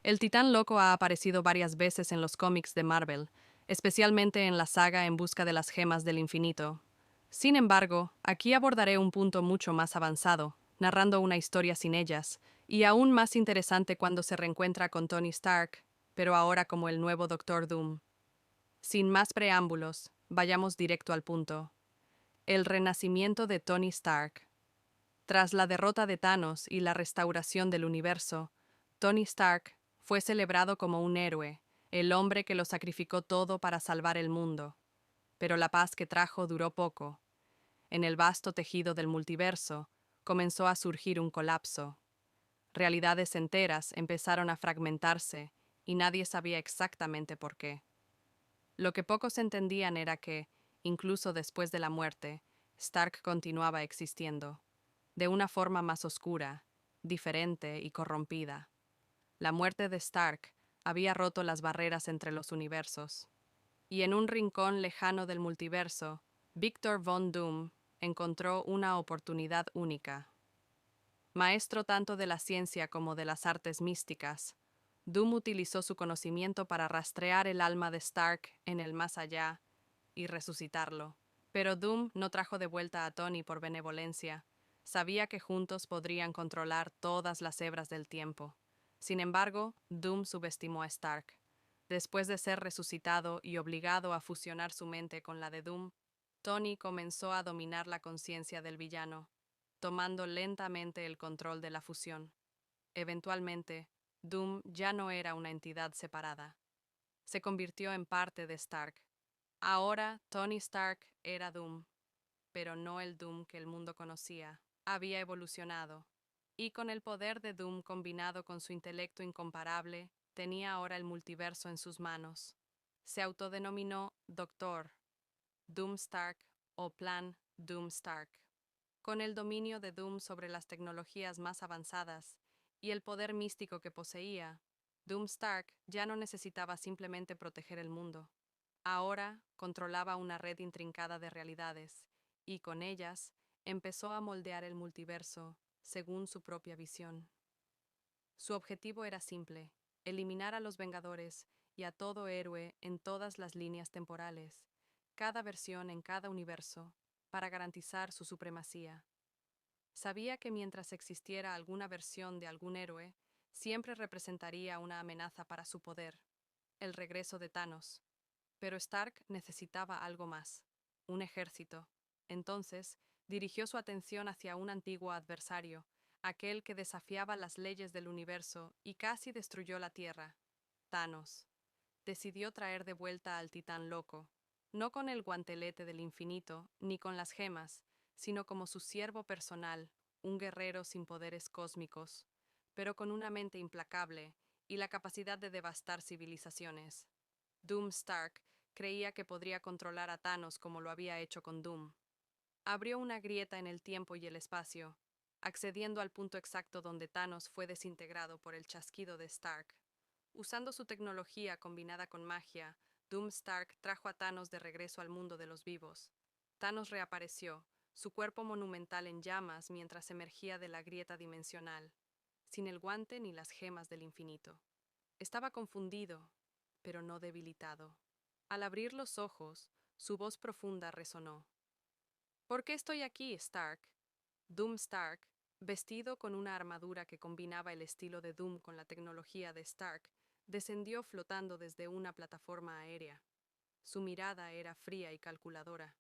El Titán Loco ha aparecido varias veces en los cómics de Marvel, especialmente en la saga En busca de las gemas del infinito. Sin embargo, aquí abordaré un punto mucho más avanzado, narrando una historia sin ellas, y aún más interesante cuando se reencuentra con Tony Stark, pero ahora como el nuevo Doctor Doom. Sin más preámbulos, vayamos directo al punto. El renacimiento de Tony Stark. Tras la derrota de Thanos y la restauración del universo, Tony Stark fue celebrado como un héroe, el hombre que lo sacrificó todo para salvar el mundo. Pero la paz que trajo duró poco. En el vasto tejido del multiverso comenzó a surgir un colapso. Realidades enteras empezaron a fragmentarse y nadie sabía exactamente por qué. Lo que pocos entendían era que, incluso después de la muerte, Stark continuaba existiendo, de una forma más oscura, diferente y corrompida. La muerte de Stark había roto las barreras entre los universos, y en un rincón lejano del multiverso, Victor Von Doom encontró una oportunidad única. Maestro tanto de la ciencia como de las artes místicas, Doom utilizó su conocimiento para rastrear el alma de Stark en el más allá y resucitarlo. Pero Doom no trajo de vuelta a Tony por benevolencia. Sabía que juntos podrían controlar todas las hebras del tiempo. Sin embargo, Doom subestimó a Stark. Después de ser resucitado y obligado a fusionar su mente con la de Doom, Tony comenzó a dominar la conciencia del villano, tomando lentamente el control de la fusión. Eventualmente, Doom ya no era una entidad separada. Se convirtió en parte de Stark. Ahora Tony Stark era Doom, pero no el Doom que el mundo conocía. Había evolucionado, y con el poder de Doom combinado con su intelecto incomparable, tenía ahora el multiverso en sus manos. Se autodenominó Doctor Doom Stark o Plan Doom Stark. Con el dominio de Doom sobre las tecnologías más avanzadas y el poder místico que poseía, Doom Stark ya no necesitaba simplemente proteger el mundo. Ahora controlaba una red intrincada de realidades, y con ellas empezó a moldear el multiverso según su propia visión. Su objetivo era simple: eliminar a los Vengadores y a todo héroe en todas las líneas temporales, cada versión en cada universo, para garantizar su supremacía. Sabía que mientras existiera alguna versión de algún héroe, siempre representaría una amenaza para su poder, el regreso de Thanos. Pero Stark necesitaba algo más, un ejército. Entonces, dirigió su atención hacia un antiguo adversario, aquel que desafiaba las leyes del universo y casi destruyó la Tierra: Thanos. Decidió traer de vuelta al Titán Loco, no con el guantelete del infinito, ni con las gemas, sino como su siervo personal, un guerrero sin poderes cósmicos, pero con una mente implacable y la capacidad de devastar civilizaciones. Doom Stark creía que podría controlar a Thanos como lo había hecho con Doom. Abrió una grieta en el tiempo y el espacio, accediendo al punto exacto donde Thanos fue desintegrado por el chasquido de Stark. Usando su tecnología combinada con magia, Doom Stark trajo a Thanos de regreso al mundo de los vivos. Thanos reapareció, su cuerpo monumental en llamas mientras emergía de la grieta dimensional, sin el guante ni las gemas del infinito. Estaba confundido, pero no debilitado. Al abrir los ojos, su voz profunda resonó. ¿Por qué estoy aquí, Stark? Doom Stark, vestido con una armadura que combinaba el estilo de Doom con la tecnología de Stark, descendió flotando desde una plataforma aérea. Su mirada era fría y calculadora.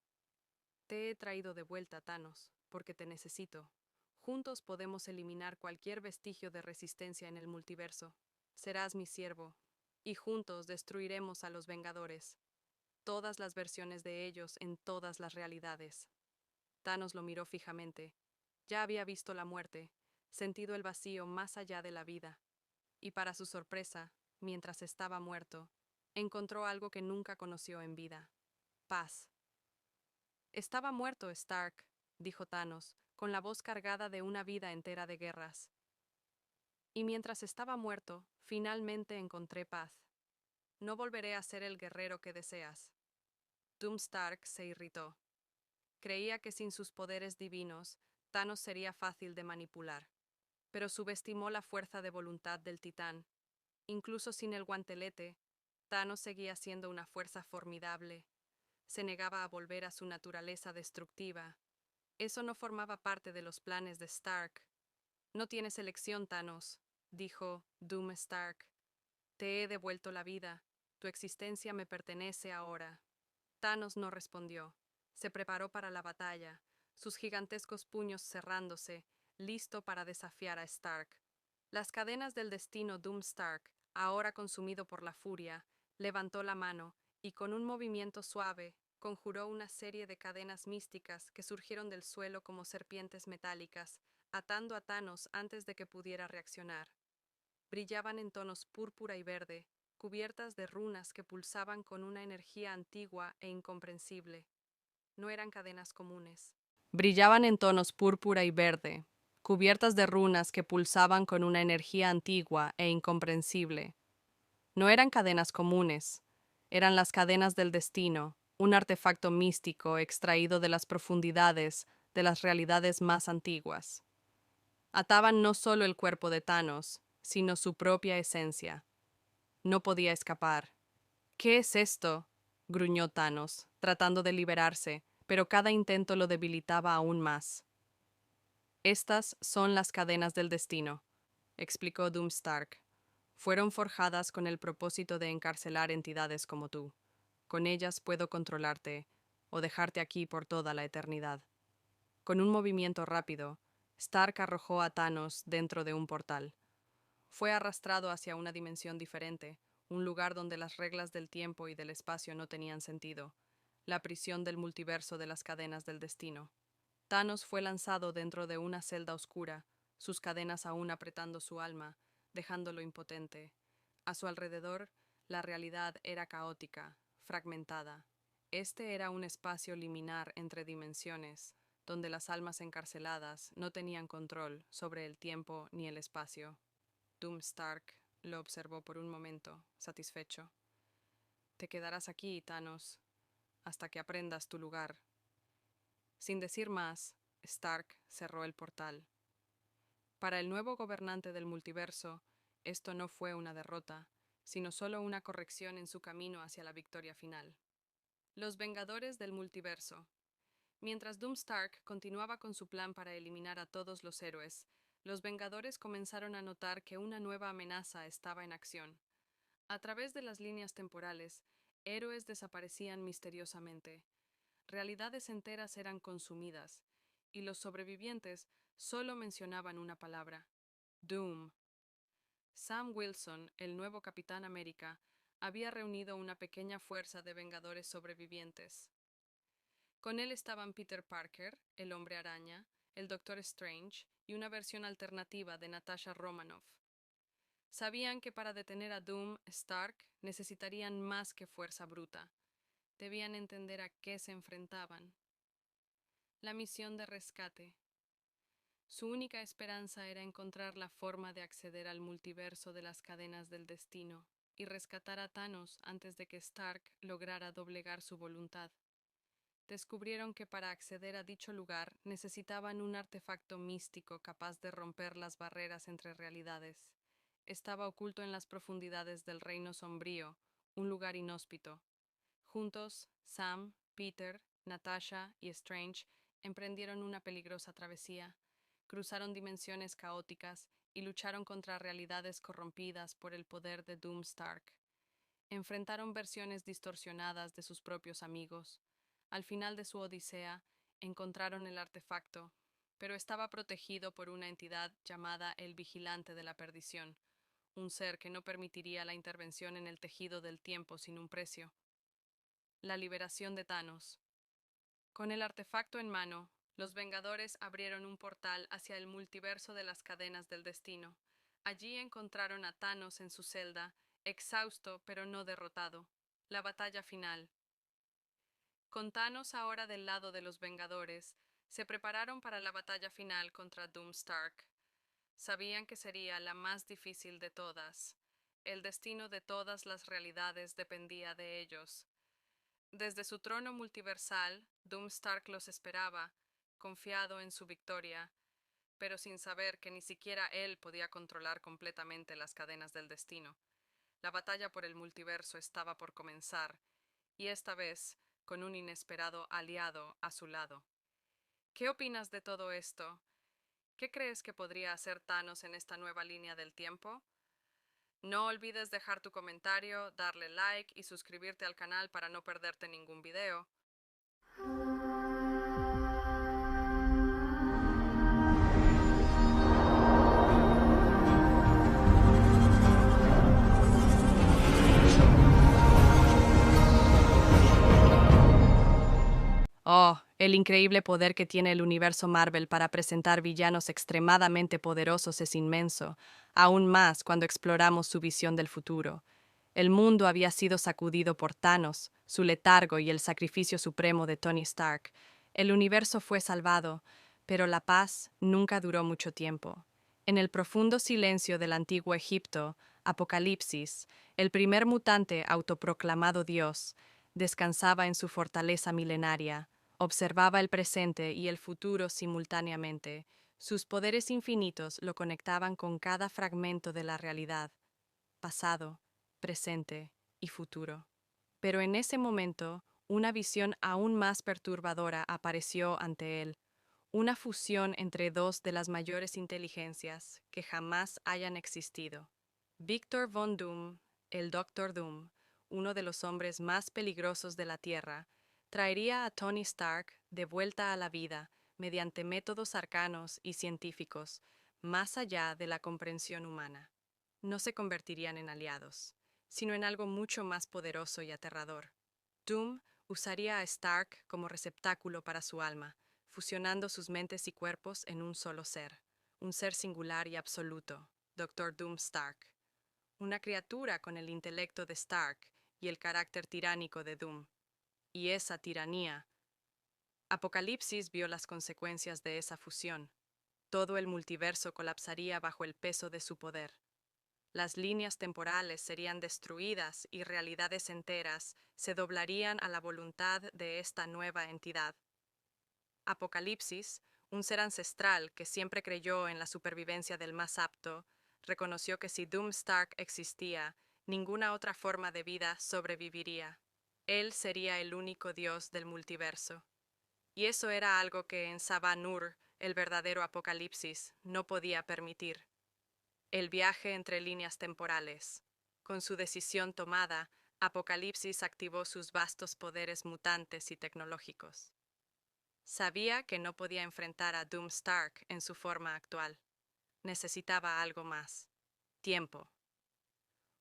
Te he traído de vuelta, Thanos, porque te necesito. Juntos podemos eliminar cualquier vestigio de resistencia en el multiverso. Serás mi siervo, y juntos destruiremos a los Vengadores, todas las versiones de ellos en todas las realidades. Thanos lo miró fijamente. Ya había visto la muerte, sentido el vacío más allá de la vida, y para su sorpresa, mientras estaba muerto, encontró algo que nunca conoció en vida: paz. Estaba muerto, Stark, dijo Thanos, con la voz cargada de una vida entera de guerras. Y mientras estaba muerto, finalmente encontré paz. No volveré a ser el guerrero que deseas. Doom Stark se irritó. Creía que sin sus poderes divinos, Thanos sería fácil de manipular, pero subestimó la fuerza de voluntad del titán. Incluso sin el guantelete, Thanos seguía siendo una fuerza formidable. Se negaba a volver a su naturaleza destructiva. Eso no formaba parte de los planes de Stark. No tienes elección, Thanos, dijo Doom Stark. Te he devuelto la vida. Tu existencia me pertenece ahora. Thanos no respondió. Se preparó para la batalla, sus gigantescos puños cerrándose, listo para desafiar a Stark. Las cadenas del destino Doom Stark, ahora consumido por la furia, levantó la mano y con un movimiento suave conjuró una serie de cadenas místicas que surgieron del suelo como serpientes metálicas, atando a Thanos antes de que pudiera reaccionar. Brillaban en tonos púrpura y verde, cubiertas de runas que pulsaban con una energía antigua e incomprensible. No eran cadenas comunes. Brillaban en tonos púrpura y verde, cubiertas de runas que pulsaban con una energía antigua e incomprensible. No eran cadenas comunes, eran las cadenas del destino, un artefacto místico extraído de las profundidades de las realidades más antiguas. Ataban no solo el cuerpo de Thanos, sino su propia esencia. No podía escapar. ¿Qué es esto?, gruñó Thanos, tratando de liberarse, pero cada intento lo debilitaba aún más. Estas son las cadenas del destino, explicó Doomstark. Fueron forjadas con el propósito de encarcelar entidades como tú. Con ellas puedo controlarte o dejarte aquí por toda la eternidad. Con un movimiento rápido, Stark arrojó a Thanos dentro de un portal. Fue arrastrado hacia una dimensión diferente, un lugar donde las reglas del tiempo y del espacio no tenían sentido, la prisión del multiverso de las cadenas del destino. Thanos fue lanzado dentro de una celda oscura, sus cadenas aún apretando su alma, dejándolo impotente. A su alrededor, la realidad era caótica, fragmentada. Este era un espacio liminar entre dimensiones, donde las almas encarceladas no tenían control sobre el tiempo ni el espacio. Doomstark lo observó por un momento, satisfecho. Te quedarás aquí, Thanos, hasta que aprendas tu lugar. Sin decir más, Stark cerró el portal. Para el nuevo gobernante del multiverso, esto no fue una derrota, sino solo una corrección en su camino hacia la victoria final. Los Vengadores del Multiverso. Mientras Doomstark continuaba con su plan para eliminar a todos los héroes, los Vengadores comenzaron a notar que una nueva amenaza estaba en acción. A través de las líneas temporales, héroes desaparecían misteriosamente, realidades enteras eran consumidas, y los sobrevivientes solo mencionaban una palabra: Doom. Sam Wilson, el nuevo Capitán América, había reunido una pequeña fuerza de Vengadores sobrevivientes. Con él estaban Peter Parker, el Hombre Araña, el Doctor Strange y una versión alternativa de Natasha Romanoff. Sabían que para detener a Doom, Stark necesitarían más que fuerza bruta. Debían entender a qué se enfrentaban. La misión de rescate. Su única esperanza era encontrar la forma de acceder al multiverso de las cadenas del destino y rescatar a Thanos antes de que Stark lograra doblegar su voluntad. Descubrieron que para acceder a dicho lugar necesitaban un artefacto místico capaz de romper las barreras entre realidades. Estaba oculto en las profundidades del Reino Sombrío, un lugar inhóspito. Juntos, Sam, Peter, Natasha y Strange emprendieron una peligrosa travesía. Cruzaron dimensiones caóticas y lucharon contra realidades corrompidas por el poder de Doomstark. Enfrentaron versiones distorsionadas de sus propios amigos. Al final de su odisea, encontraron el artefacto, pero estaba protegido por una entidad llamada el Vigilante de la Perdición, un ser que no permitiría la intervención en el tejido del tiempo sin un precio. La liberación de Thanos. Con el artefacto en mano, los Vengadores abrieron un portal hacia el multiverso de las cadenas del destino. Allí encontraron a Thanos en su celda, exhausto pero no derrotado. La batalla final. Con Thanos ahora del lado de los Vengadores, se prepararon para la batalla final contra Doomstark. Sabían que sería la más difícil de todas. El destino de todas las realidades dependía de ellos. Desde su trono multiversal, Doomstark los esperaba, confiado en su victoria. pero sin saber que ni siquiera él podía controlar completamente las cadenas del destino. La batalla por el multiverso estaba por comenzar, y esta vez con un inesperado aliado a su lado. ¿Qué opinas de todo esto? ¿Qué crees que podría hacer Thanos en esta nueva línea del tiempo? No olvides dejar tu comentario, darle like y suscribirte al canal para no perderte ningún video. Oh, el increíble poder que tiene el universo Marvel para presentar villanos extremadamente poderosos es inmenso, aún más cuando exploramos su visión del futuro. El mundo había sido sacudido por Thanos, su letargo y el sacrificio supremo de Tony Stark. El universo fue salvado, pero la paz nunca duró mucho tiempo. En el profundo silencio del antiguo Egipto, Apocalipsis, el primer mutante autoproclamado Dios, descansaba en su fortaleza milenaria. Observaba el presente y el futuro simultáneamente. Sus poderes infinitos lo conectaban con cada fragmento de la realidad, pasado, presente y futuro. Pero en ese momento, una visión aún más perturbadora apareció ante él, una fusión entre dos de las mayores inteligencias que jamás hayan existido. Victor Von Doom, el Doctor Doom, uno de los hombres más peligrosos de la Tierra, traería a Tony Stark de vuelta a la vida mediante métodos arcanos y científicos, más allá de la comprensión humana. No se convertirían en aliados, sino en algo mucho más poderoso y aterrador. Doom usaría a Stark como receptáculo para su alma, fusionando sus mentes y cuerpos en un ser singular y absoluto, Doctor Doom Stark. Una criatura con el intelecto de Stark y el carácter tiránico de Doom. Y esa tiranía. Apocalipsis vio las consecuencias de esa fusión. Todo el multiverso colapsaría bajo el peso de su poder. Las líneas temporales serían destruidas y realidades enteras se doblarían a la voluntad de esta nueva entidad. Apocalipsis, un ser ancestral que siempre creyó en la supervivencia del más apto, reconoció que si Doom Stark existía, ninguna otra forma de vida sobreviviría. Él sería el único dios del multiverso. Y eso era algo que en Saba-Nur, el verdadero Apocalipsis, no podía permitir. El viaje entre líneas temporales. Con su decisión tomada, Apocalipsis activó sus vastos poderes mutantes y tecnológicos. Sabía que no podía enfrentar a Doom Stark en su forma actual. Necesitaba algo más. Tiempo.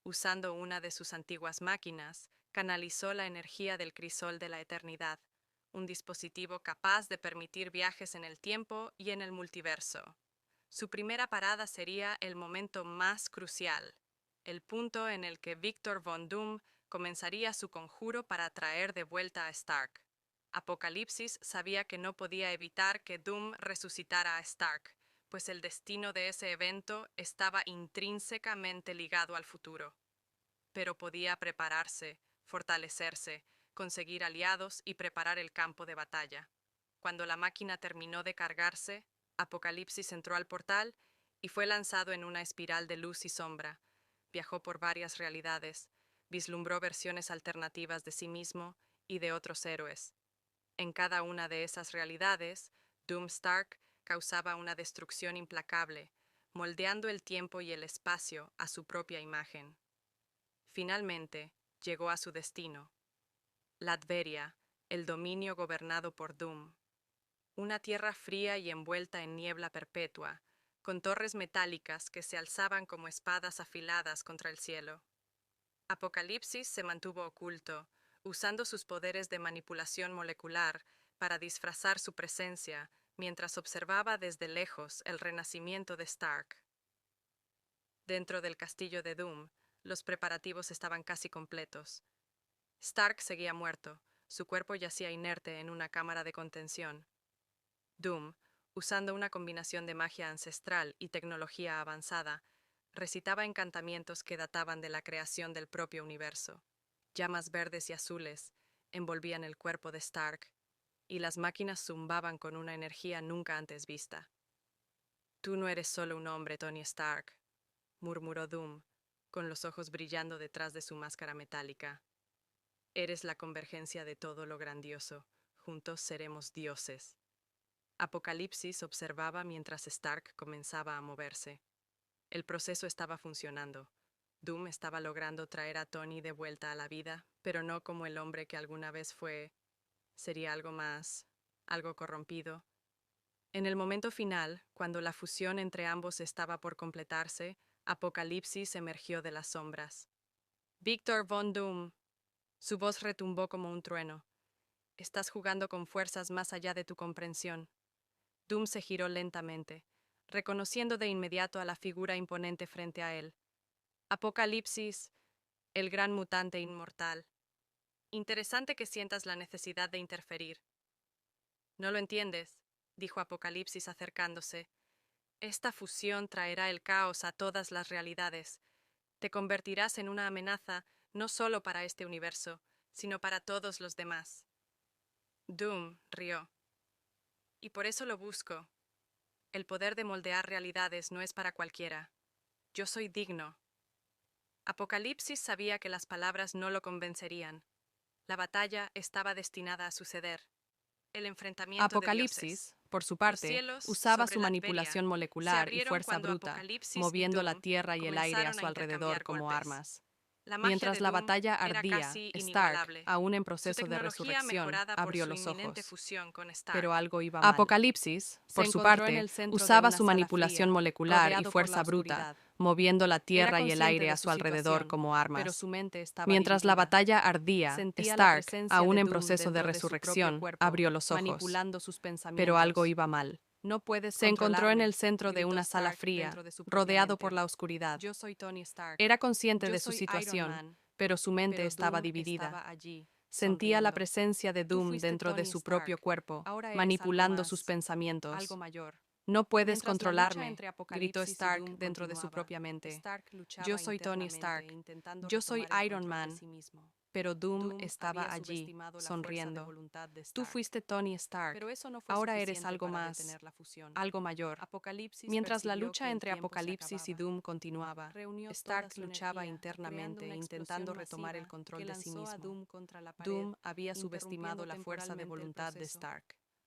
Usando una de sus antiguas máquinas, canalizó la energía del crisol de la eternidad, un dispositivo capaz de permitir viajes en el tiempo y en el multiverso. Su primera parada sería el momento más crucial, el punto en el que Victor Von Doom comenzaría su conjuro para traer de vuelta a Stark. Apocalipsis sabía que no podía evitar que Doom resucitara a Stark, pues el destino de ese evento estaba intrínsecamente ligado al futuro. Pero podía prepararse, fortalecerse, conseguir aliados y preparar el campo de batalla. Cuando la máquina terminó de cargarse, Apocalipsis entró al portal y fue lanzado en una espiral de luz y sombra. Viajó por varias realidades, vislumbró versiones alternativas de sí mismo y de otros héroes. En cada una de esas realidades, Doom Stark causaba una destrucción implacable, moldeando el tiempo y el espacio a su propia imagen. Finalmente, llegó a su destino, Latveria, el dominio gobernado por Doom. Una tierra fría y envuelta en niebla perpetua, con torres metálicas que se alzaban como espadas afiladas contra el cielo. Apocalipsis se mantuvo oculto, usando sus poderes de manipulación molecular para disfrazar su presencia, mientras observaba desde lejos el renacimiento de Stark. Dentro del castillo de Doom, los preparativos estaban casi completos. Stark seguía muerto, su cuerpo yacía inerte en una cámara de contención. Doom, usando una combinación de magia ancestral y tecnología avanzada, recitaba encantamientos que databan de la creación del propio universo. Llamas verdes y azules envolvían el cuerpo de Stark, y las máquinas zumbaban con una energía nunca antes vista. Tú no eres solo un hombre, Tony Stark, murmuró Doom, con los ojos brillando detrás de su máscara metálica. Eres la convergencia de todo lo grandioso. Juntos seremos dioses. Apocalipsis observaba mientras Stark comenzaba a moverse. El proceso estaba funcionando. Doom estaba logrando traer a Tony de vuelta a la vida, pero no como el hombre que alguna vez fue. Sería algo más, algo corrompido. En el momento final, cuando la fusión entre ambos estaba por completarse, Apocalipsis emergió de las sombras. Victor Von Doom. Su voz retumbó como un trueno. Estás jugando con fuerzas más allá de tu comprensión. Doom se giró lentamente, reconociendo de inmediato a la figura imponente frente a él. Apocalipsis, el gran mutante inmortal. Interesante que sientas la necesidad de interferir. No lo entiendes, dijo Apocalipsis acercándose. Esta fusión traerá el caos a todas las realidades. Te convertirás en una amenaza no solo para este universo, sino para todos los demás. Doom rió. Y por eso lo busco. El poder de moldear realidades no es para cualquiera. Yo soy digno. Apocalipsis sabía que las palabras no lo convencerían. La batalla estaba destinada a suceder. El enfrentamiento Apocalipsis, de dioses. por su Los parte, cielos usaba sobre su Latveria manipulación se molecular y abrieron fuerza cuando bruta, Apocalipsis y moviendo la Doom tierra y el aire a comenzaron su a alrededor intercambiar como golpes. armas. La magia Mientras de la Doom batalla era ardía, casi Stark, inigualable. aún en Su proceso de tecnología resurrección, mejorada por abrió su los inminente ojos. fusión con Stark. Pero algo iba mal. Apocalipsis, Por se su encontró en parte, el centro de usaba una su sala manipulación fría, molecular y rodeado por fuerza la bruta, oscuridad. moviendo la Era tierra y el consciente aire de a su su alrededor situación, como pero armas. su mente estaba Mientras la dividida. batalla ardía, Sentía la Stark, presencia aún de en Doom proceso de dentro de su propio resurrección, cuerpo, abrió los ojos. manipulando sus pensamientos. Pero algo iba mal. No puedes Se encontró en controlarme, el centro de gritó una sala Stark fría, dentro de su propia rodeado mente. por la oscuridad. Yo soy Tony Stark. Era consciente Yo de su soy Iron situación, Man, pero su mente pero estaba Doom dividida. estaba allí, Sentía la sonriendo. presencia de Tú Doom fuiste dentro de Tony su propio Stark. cuerpo, Ahora eres manipulando algo sus más, pensamientos. algo mayor. No puedes Mientras la lucha controlarme, entre gritó Apocalipsis y Stark Doom dentro de su continuaba, propia mente. Stark luchaba Yo soy Tony internamente, Stark. intentando Yo soy retomar el Iron control de Man. sí mismo. Pero Doom Doom estaba había allí, subestimado la fuerza de sonriendo. voluntad de Tú Stark. fuiste Tony Stark. Pero eso no fue Ahora eres suficiente algo para más, detener la fusión. algo mayor. Apocalipsis Mientras la percibió lucha que el entre tiempo se Apocalipsis y acababa. Doom continuaba, Reunió toda Stark su luchaba energía, creando internamente, una intentando explosión retomar el masiva control que de sí lanzó a mismo. Doom contra la pared, Doom había subestimado interrumpiendo la fuerza de temporalmente el voluntad de proceso. Stark.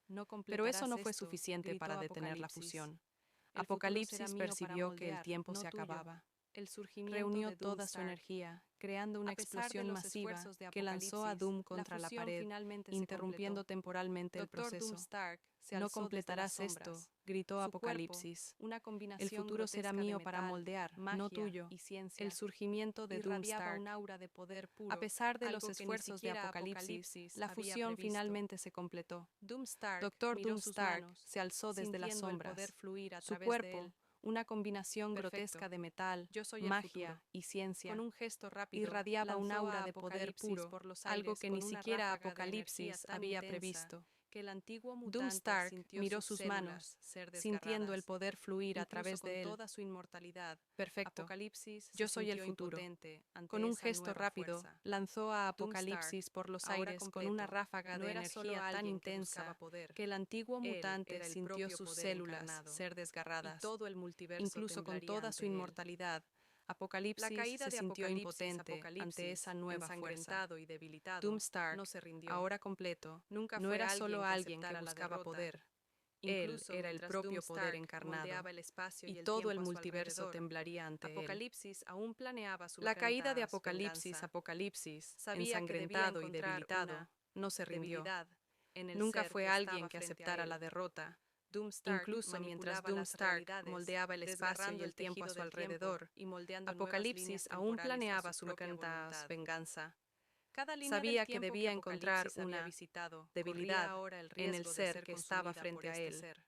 No Pero eso completarás no fue esto, suficiente gritó para detener la Apocalipsis. fusión. El futuro será Apocalipsis mío para percibió que el moldear, tiempo no se tuyo. acababa. El surgimiento Reunió de Doom toda su Stark. energía, creando una A pesar de explosión los masiva esfuerzos de que lanzó a Apocalipsis, Doom la contra la fusión pared, finalmente se interrumpiendo completó. temporalmente el Doctor Doom proceso. Stark se No alzó desde las completarás esto, sombras. gritó Su cuerpo, Apocalipsis. una El combinación futuro será grotesca de mío para metal, moldear, magia no tuyo. y ciencia, El surgimiento de Doom irradiaba Stark. un aura de poder puro, A pesar de los algo que ni esfuerzos de siquiera Apocalipsis, la había fusión previsto. finalmente se completó. Doom Stark Doctor miró Doom sus Stark manos, se alzó desde las sintiendo el poder sombras. fluir a Su través de cuerpo, él. una combinación Perfecto. grotesca de metal, Yo soy el magia futuro. y ciencia, Con un gesto rápido, irradiaba un lanzó aura a de poder Apocalipsis puro, por los algo aires que con ni una siquiera ráfaga de energía Apocalipsis tan había intensa previsto. que el antiguo Doom mutante Stark sintió miró sus sus manos, células ser sintiendo el desgarradas. poder fluir a Incluso través con de él. toda su inmortalidad, Perfecto. Apocalipsis Yo se soy el sintió futuro. impotente ante Con un esa gesto nueva rápido, fuerza. lanzó a Doom Apocalipsis Stark, por los ahora aires con completo, una ráfaga no de era solo energía tan alguien que buscaba intensa poder. que el antiguo Él mutante era el sintió propio sus poder células encarnado, ser y desgarradas. todo el multiverso Incluso con temblaría toda su ante él. inmortalidad, La Apocalipsis caída se de sintió impotente ante Apocalipsis, esa nueva fuerza. ensangrentado y debilitado, Doom Stark, no se rindió. ahora completo, Nunca no fue era solo alguien alguien que aceptara la buscaba derrota. poder. Él Incluso era el mientras propio Doom poder Stark encarnado, moldeaba el espacio y y el todo el tiempo a su multiverso alrededor, temblaría ante él. Apocalipsis aún planeaba su La caída de venganza. Apocalipsis, Sabía que debía ensangrentado y encontrar debilitado, una no se rindió. debilidad en el Nunca ser fue que alguien estaba que frente a aceptara él. la derrota. Doom Stark Incluso mientras manipulaba Doom las Stark realidades, moldeaba el espacio y desgarrando el tiempo a tejido su del tiempo alrededor, y moldeando nuevas líneas Apocalipsis aún temporales a planeaba su su propia venganza. voluntad. Cada línea del Sabía que tiempo debía encontrar Apocalipsis había una visitado corría debilidad ahora el en el riesgo de ser ser que estaba consumida frente por a este él. ser.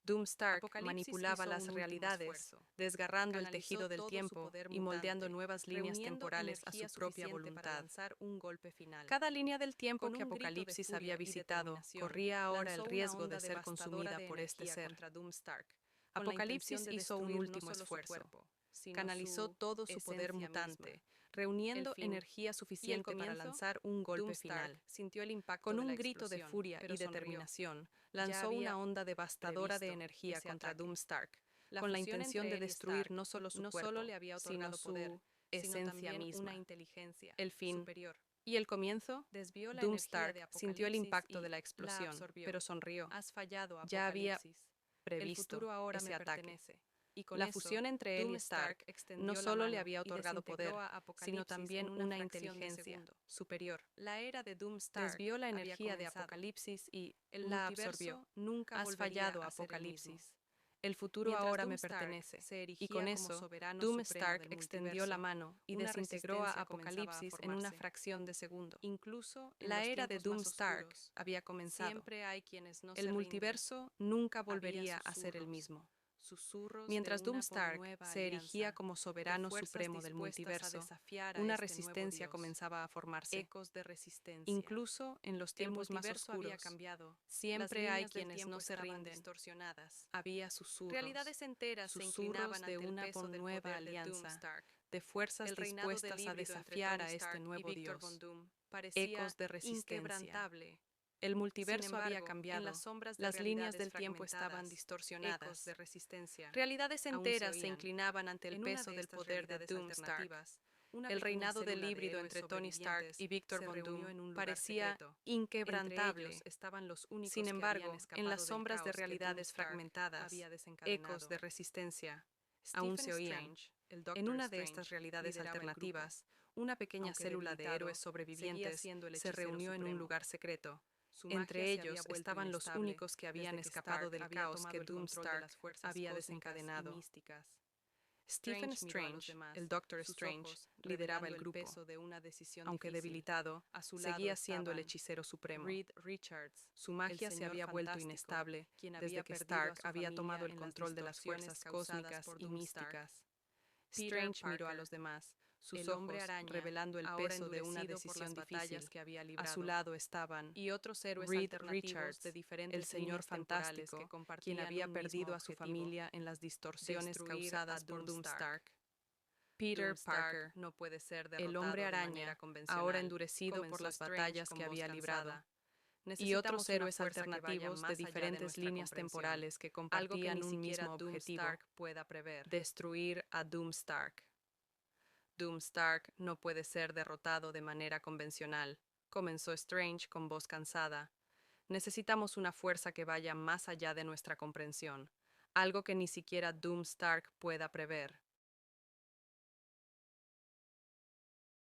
Doom Stark Apocalipsis manipulaba hizo las un último realidades, esfuerzo. desgarrando el Canalizó tejido del todo su tiempo poder y moldeando mutante, nuevas líneas reuniendo temporales a energía su propia suficiente para voluntad. lanzar un golpe final. Cada línea del tiempo Con que un grito de Apocalipsis furia y había visitado determinación, corría ahora el lanzó una riesgo onda de ser devastadora consumida de por este energía ser. contra Doom Stark. Con la intención Apocalipsis de hizo un destruir no último solo su esfuerzo. cuerpo, sino Canalizó su todo su poder esencia mutante, misma. reuniendo El fin. energía ¿Y el suficiente para comienzo? lanzar un Doom golpe Stark final. sintió el impacto Con de un la grito de explosión, furia pero y sonrió. determinación, Ya lanzó había una onda devastadora de previsto energía ese contra ataque. Doom Stark. con la fusión intención entre de él y destruir Stark no solo su no cuerpo, solo le había sino otorgado su poder, sino esencia también misma. una inteligencia El fin superior. y el comienzo, Desvió la energía Doomstark de sintió el Apocalipsis impacto y de la la explosión, absorbió. pero sonrió. Has fallado, Ya había Apocalipsis. El previsto futuro ahora ese me ataque. pertenece. Y con La eso, fusión entre él y Stark Doomstark extendió no la solo le mano había y otorgado desintegró poder, a sino Apocalipsis también en una fracción de inteligencia segundo. superior. La era de Doomstark Desvió la había energía de comenzado. Apocalipsis y El la absorbió. multiverso nunca Has volvería fallado, a ser el mismo. Apocalipsis. El futuro Mientras ahora me Doomstark pertenece. se erigía Y con como eso, soberano Doomstark supremo del extendió la multiverso, mano y una desintegró a resistencia comenzaba a Apocalipsis en una formarse. fracción de segundo. Incluso en La los era de tiempos más Doomstark oscuros, había comenzado. siempre hay quienes no El se rinden. multiverso nunca Había volvería a ser el susurros, mismo. susurros de Mientras una Doomstark nueva se erigía alianza, como de soberano fuerzas supremo del dispuestas a multiverso, desafiar a una este nuevo resistencia Dios. comenzaba a formarse. Ecos de resistencia. Incluso en los El tiempos más multiverso había oscuros, cambiado. Las siempre hay líneas del quienes tiempo no se estaban rinden. distorsionadas. Había susurros, Realidades enteras se inclinaban de ante el una peso del nueva poder de alianza, Doomstark. de fuerzas El reinado del dispuestas a híbrido entre desafiar Tony a este Stark y nuevo Victor Von Dios. Doom parecía Ecos de resistencia. inquebrantable. El Sin multiverso había embargo, cambiado. en las sombras de Las líneas realidades del tiempo estaban fragmentadas, distorsionadas. ecos de resistencia Realidades aún se enteras se oían. inclinaban ante el En una peso de del estas poder de realidades Doomstark. alternativas, una El pequeña reinado del célula de híbrido héroes entre Tony Stark sobrevivientes y Victor se Von reunió Doom en un lugar parecía secreto. Entre inquebrantable. ellos estaban los únicos Sin que habían embargo, escapado en las del sombras de caos que realidades Doomstark fragmentadas, había desencadenado. ecos de resistencia aún se oían. El En Doctor una de Strange, estas realidades lideraba el grupo. alternativas, una pequeña Aunque célula de debilitado, héroes seguía sobrevivientes siendo el se hechicero reunió en un supremo. lugar secreto. Su magia Entre se ellos había vuelto estaban los inestable únicos que habían desde que escapado Stark del había caos tomado que el control de Doomstark las fuerzas había cósmicas y desencadenado. místicas. Stephen Strange miró a los Strange, demás, el Doctor sus Strange, ojos lideraba el revelando grupo. peso de una decisión Aunque difícil. debilitado, A su lado seguía siendo el estaban hechicero supremo. Reed Richards, Su el magia se señor había vuelto fantástico, inestable quien desde había que perdido a Stark su había familia tomado el en las control de las distorsiones fuerzas causadas cósmicas por y Doomstark. místicas. Peter Strange miró a Parker, los demás, sus el hombre ojos araña, revelando el ahora peso de una endurecido por las decisión batallas difícil. que había A su librado, lado estaban y otros héroes Reed alternativos Richards, de el diferentes señor líneas temporales que fantástico, compartían quien había un perdido mismo a su objetivo: familia en las distorsiones destruir causadas a por Doomstark. Doomstark. Peter Doomstark Parker, no puede ser el hombre derrotado de manera araña, convencional, ahora endurecido por comenzó las Strange batallas con que voz había librado, cansada. y Necesitamos otros una héroes fuerza que vaya alternativos de más allá de diferentes nuestra líneas comprensión, temporales que algo que compartían ni un siquiera mismo objetivo: Doomstark pueda prever. destruir a Doomstark. Doomstark no puede ser derrotado de manera convencional, comenzó Strange con voz cansada. Necesitamos una fuerza que vaya más allá de nuestra comprensión, algo que ni siquiera Doomstark pueda prever.